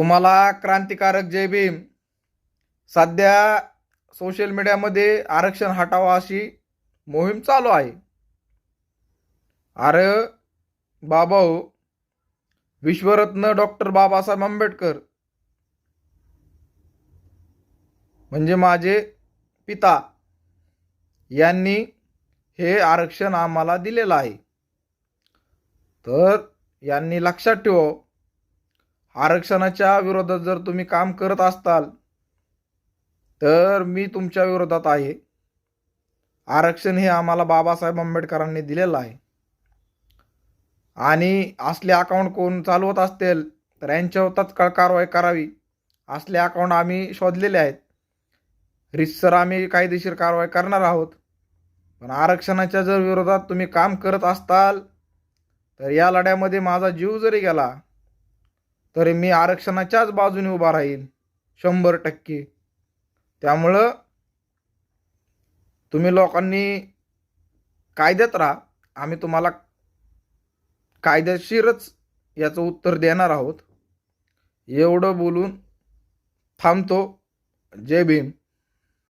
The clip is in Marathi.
तुम्हाला क्रांतिकारक जय भीम. सध्या सोशल मीडियामध्ये आरक्षण हटावा अशी मोहीम चालू आहे. अरे बाबा हो, विश्वरत्न डॉक्टर बाबासाहेब आंबेडकर म्हणजे माझे पिता यांनी हे आरक्षण आम्हाला दिलेलं आहे. तर यांनी लक्षात ठेवा, आरक्षणाच्या विरोधात जर तुम्ही काम करत असताल तर मी तुमच्या विरोधात आहे. आरक्षण हे आम्हाला बाबासाहेब आंबेडकरांनी दिलेलं आहे आणि असले अकाउंट कोण चालवत असतील तर यांच्यावर तत्काळ कारवाई करावी. असले अकाउंट आम्ही शोधलेले आहेत. रितसर आम्ही कायदेशीर कारवाई करणार आहोत. पण आरक्षणाच्या जर विरोधात तुम्ही काम करत असताल तर या लढ्यामध्ये माझा जीव जरी गेला तरी मी आरक्षणाच्याच बाजूने उभा राहील 100%. त्यामुळं तुम्ही लोकांनी कायद्यात राहा. आम्ही तुम्हाला कायदेशीरच याचं उत्तर देणार आहोत. एवढं बोलून थांबतो. जय भीम.